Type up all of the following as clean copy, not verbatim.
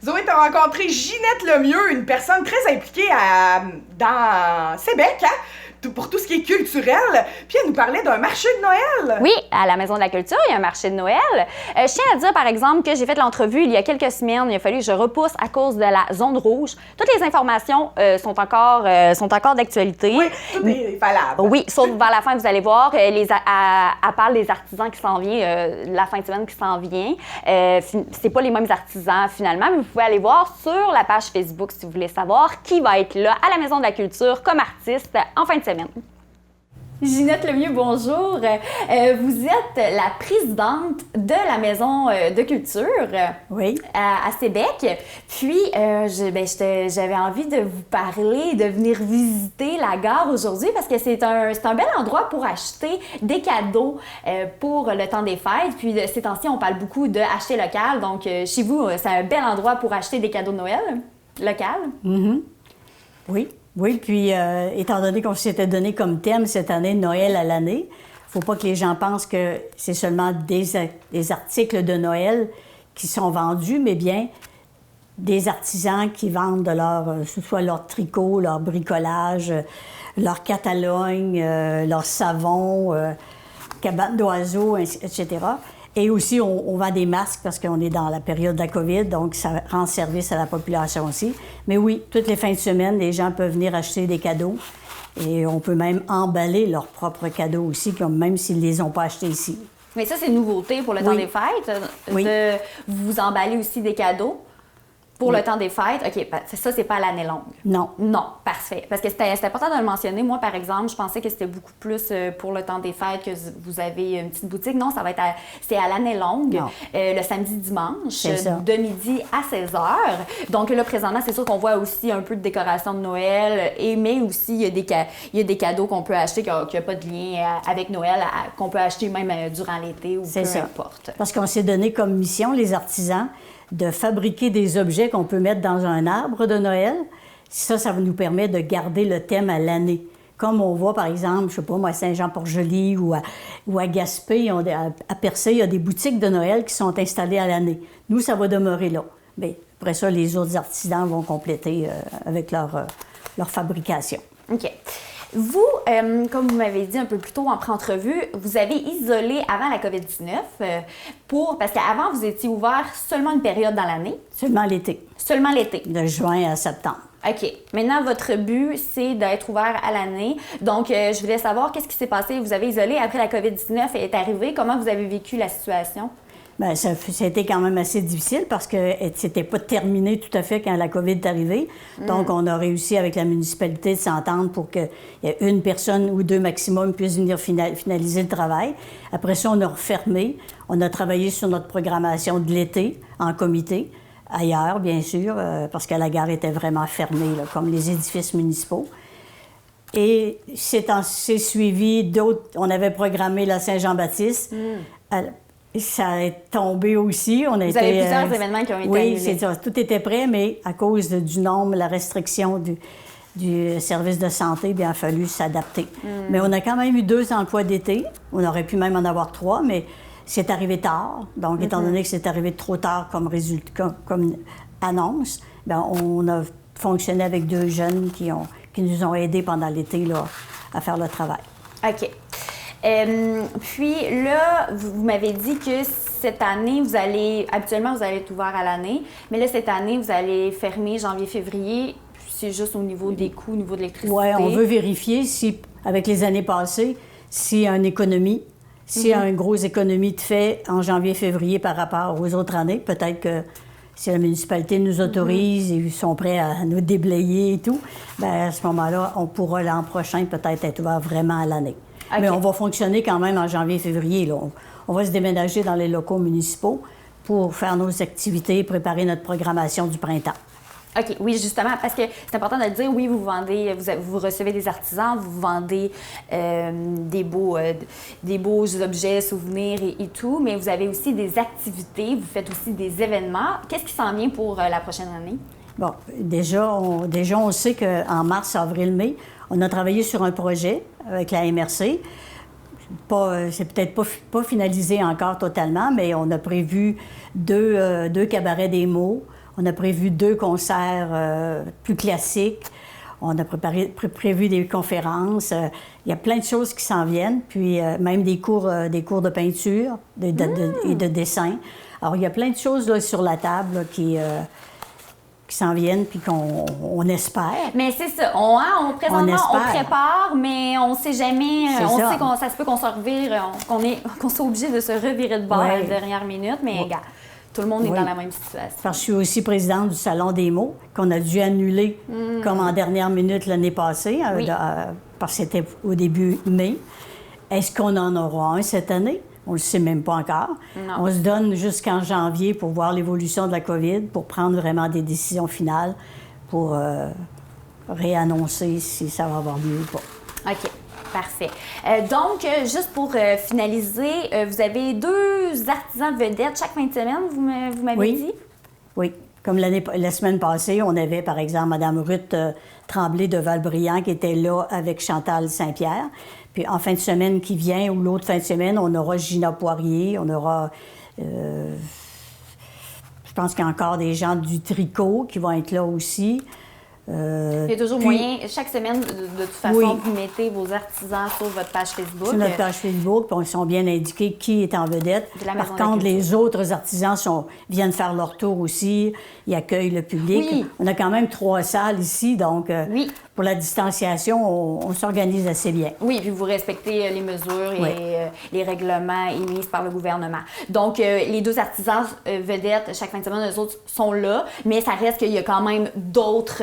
Zoé, t'as rencontré Ginette Lemieux, une personne très impliquée dans Sébec, hein? Pour tout ce qui est culturel. Puis elle nous parlait d'un marché de Noël. Oui, à la Maison de la Culture, il y a un marché de Noël. Je tiens à dire, par exemple, que j'ai fait l'entrevue il y a quelques semaines. Il a fallu que je repousse à cause de la zone rouge. Toutes les informations sont encore d'actualité. Oui, tout est valable. Oui, sauf vers la fin, vous allez voir, elle parle des artisans qui s'en viennent, la fin de semaine qui s'en vient. C'est pas les mêmes artisans, finalement, mais vous pouvez aller voir sur la page Facebook si vous voulez savoir qui va être là à la Maison de la Culture comme artiste en fin de semaine. Ginette Lemieux, bonjour. Vous êtes la présidente de la Maison de Culture à Sébec. Puis, j'avais envie de vous parler, de venir visiter la gare aujourd'hui parce que c'est un bel endroit pour acheter des cadeaux pour le temps des fêtes. Puis, de ces temps-ci, on parle beaucoup d'acheter local. Donc, chez vous, c'est un bel endroit pour acheter des cadeaux de Noël local. Mm-hmm. Oui. Oui, puis étant donné qu'on s'était donné comme thème cette année Noël à l'année, il ne faut pas que les gens pensent que c'est seulement des articles de Noël qui sont vendus, mais bien des artisans qui vendent de ce soit leur tricot, leur bricolage, leur catalogne, leur savon, cabane d'oiseaux, etc. Et aussi, on vend des masques parce qu'on est dans la période de la COVID, donc ça rend service à la population aussi. Mais oui, toutes les fins de semaine, les gens peuvent venir acheter des cadeaux et on peut même emballer leurs propres cadeaux aussi, même s'ils ne les ont pas achetés ici. Mais ça, c'est une nouveauté pour le temps des fêtes, oui. Vous emballez aussi des cadeaux. Pour le temps des fêtes, OK, ça, c'est pas à l'année longue. Non. Non, parfait. Parce que c'est important de le mentionner. Moi, par exemple, je pensais que c'était beaucoup plus pour le temps des fêtes que vous avez une petite boutique. Non, c'est à l'année longue, le samedi, dimanche, de midi à 16h. Donc là, présentement, c'est sûr qu'on voit aussi un peu de décoration de Noël, mais aussi, il y a des cadeaux qu'on peut acheter qui n'ont pas de lien avec Noël, qu'on peut acheter même durant l'été ou peu importe. Parce qu'on s'est donné comme mission, les artisans, de fabriquer des objets qu'on peut mettre dans un arbre de Noël. Ça nous permet de garder le thème à l'année. Comme on voit, par exemple, je sais pas moi, à Saint-Jean-Port-Joli ou à Gaspé, à Percé, il y a des boutiques de Noël qui sont installées à l'année. Nous, ça va demeurer là. Bien, après ça, les autres artisans vont compléter avec leur fabrication. OK. Vous, comme vous m'avez dit un peu plus tôt en pré-entrevue, vous avez isolé avant la COVID-19 parce qu'avant, vous étiez ouvert seulement une période dans l'année. Seulement l'été. Seulement l'été. De juin à septembre. OK. Maintenant, votre but, c'est d'être ouvert à l'année. Donc, je voulais savoir qu'est-ce qui s'est passé. Vous avez isolé après la COVID-19 est arrivée. Comment vous avez vécu la situation? Bien, ça a été quand même assez difficile parce que c'était pas terminé tout à fait quand la COVID est arrivée. Donc, on a réussi avec la municipalité de s'entendre pour qu'il y ait une personne ou deux maximum puissent venir finaliser le travail. Après ça, on a refermé. On a travaillé sur notre programmation de l'été en comité, ailleurs, bien sûr, parce que la gare était vraiment fermée, là, comme les édifices municipaux. Et c'est suivi d'autres. On avait programmé la Saint-Jean-Baptiste. Ça est tombé aussi. Vous avez plusieurs événements qui ont été annulés. Oui, c'est ça. Tout était prêt, mais à cause du nombre, la restriction du service de santé, bien, il a fallu s'adapter. Mais on a quand même eu 2 emplois d'été. On aurait pu même en avoir 3, mais c'est arrivé tard. Donc, étant donné que c'est arrivé trop tard comme résultat, comme annonce, bien, on a fonctionné avec 2 jeunes qui nous ont aidés pendant l'été là, à faire le travail. OK. Puis là, vous m'avez dit que cette année, habituellement, vous allez être ouvert à l'année, mais là, cette année, vous allez fermer janvier-février, c'est juste au niveau des coûts, au niveau de l'électricité. Oui, on veut vérifier si, avec les années passées, s'il y a une économie, s'il y a une grosse économie de fait en janvier-février par rapport aux autres années. Peut-être que si la municipalité nous autorise et ils sont prêts à nous déblayer et tout, bien, à ce moment-là, on pourra l'an prochain peut-être être ouvert vraiment à l'année. Okay. Mais on va fonctionner quand même en janvier-février. Là. On va se déménager dans les locaux municipaux pour faire nos activités et préparer notre programmation du printemps. OK, oui, justement, parce que c'est important de le dire, oui, vous vendez, vous recevez des artisans, vous vendez des beaux objets, souvenirs et tout, mais vous avez aussi des activités, vous faites aussi des événements. Qu'est-ce qui s'en vient pour la prochaine année? Bon, déjà, on sait qu'en mars, avril, mai, on a travaillé sur un projet avec la MRC. C'est peut-être pas finalisé encore totalement, mais on a prévu deux cabarets des mots. On a prévu 2 concerts plus classiques. On a prévu des conférences. Il y a plein de choses qui s'en viennent. Puis même des cours de peinture et de dessin. Alors, il y a plein de choses là, sur la table là, qui s'en viennent puis qu'on espère. Mais c'est ça. Présentement, on prépare, mais on ne sait jamais. On sait que ça se peut qu'on se revire, qu'on soit obligé de se revirer de bord à la dernière minute. Mais regarde, tout le monde est dans la même situation. Parce que je suis aussi présidente du Salon des mots, qu'on a dû annuler comme en dernière minute l'année passée, parce que c'était au début mai. Est-ce qu'on en aura un cette année? On ne le sait même pas encore. Non. On se donne jusqu'en janvier pour voir l'évolution de la COVID, pour prendre vraiment des décisions finales, pour réannoncer si ça va avoir lieu ou pas. OK. Parfait. Donc, juste pour finaliser, vous avez 2 artisans vedettes chaque fin de semaine, vous m'avez dit? Oui. Comme la semaine passée, on avait, par exemple, Mme Ruth Tremblay de Valbriand qui était là avec Chantal Saint-Pierre. Puis en fin de semaine qui vient, ou l'autre fin de semaine, on aura Gina Poirier, on aura... je pense qu'il y a encore des gens du tricot qui vont être là aussi. Il y a toujours moyen, chaque semaine, de toute façon, vous mettez vos artisans sur votre page Facebook. Sur notre page Facebook, puis ils sont bien indiqués qui est en vedette. Par contre, les autres artisans viennent faire leur tour aussi, ils accueillent le public. Oui. On a quand même 3 salles ici, donc pour la distanciation, on s'organise assez bien. Oui, puis vous respectez les mesures et les règlements émis par le gouvernement. Donc, les 2 artisans vedettes, chaque fin de semaine, eux autres sont là, mais ça reste qu'il y a quand même d'autres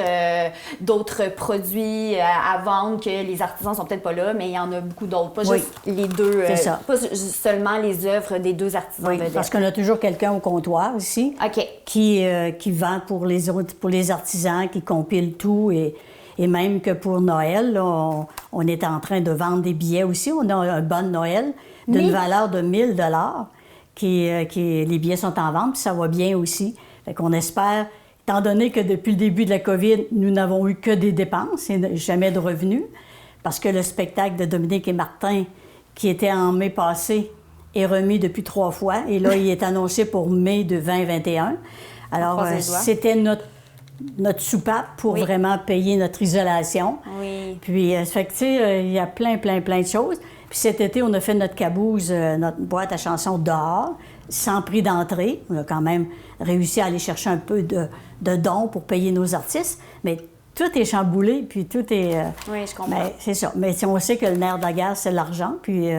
produits à vendre que les artisans sont peut-être pas là, mais il y en a beaucoup d'autres. Pas juste les 2, pas seulement les œuvres des 2 artisans vedettes. Parce qu'on a toujours quelqu'un au comptoir ici qui vend pour les artisans, qui compile tout et même que pour Noël, là, on est en train de vendre des billets aussi. On a un bon de Noël d'une valeur de 1 000 $. Les billets sont en vente, puis ça va bien aussi. Fait qu'on espère, étant donné que depuis le début de la COVID, nous n'avons eu que des dépenses et jamais de revenus, parce que le spectacle de Dominique et Martin, qui était en mai passé, est remis depuis 3 fois. Et là, il est annoncé pour mai de 2021. Alors, c'était notre soupape pour vraiment payer notre isolation. Oui. Puis, ça fait que, tu sais, il y a plein de choses. Puis cet été, on a fait notre caboose, notre boîte à chansons dehors, sans prix d'entrée. On a quand même réussi à aller chercher un peu de dons pour payer nos artistes. Mais tout est chamboulé, puis tout est... oui, je comprends. C'est ça. Mais on sait que le nerf de la guerre, c'est l'argent. Puis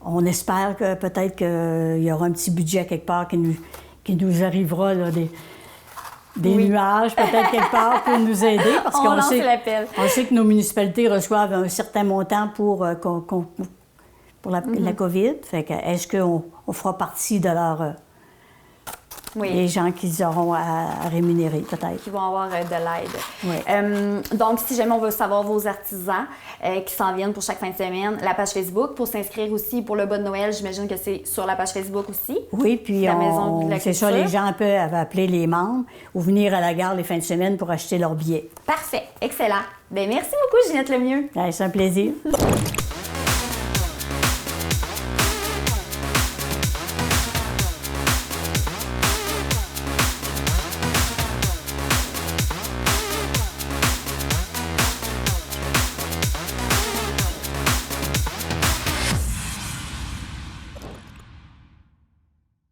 on espère que peut-être qu'il y aura un petit budget quelque part qui nous arrivera, là, des nuages, peut-être quelque part, pour nous aider. Parce on lance l'appel. On sait que nos municipalités reçoivent un certain montant pour la COVID. Fait que, est-ce qu'on fera partie de leur... les gens qu'ils auront à rémunérer, peut-être. Qui vont avoir de l'aide. Oui. Donc, si jamais on veut savoir vos artisans qui s'en viennent pour chaque fin de semaine, la page Facebook, pour s'inscrire aussi pour le bas de Noël, j'imagine que c'est sur la page Facebook aussi. Oui, puis c'est ça, les gens peuvent appeler les membres ou venir à la gare les fins de semaine pour acheter leurs billets. Parfait, excellent. Bien, merci beaucoup, Ginette Lemieux. C'est un plaisir.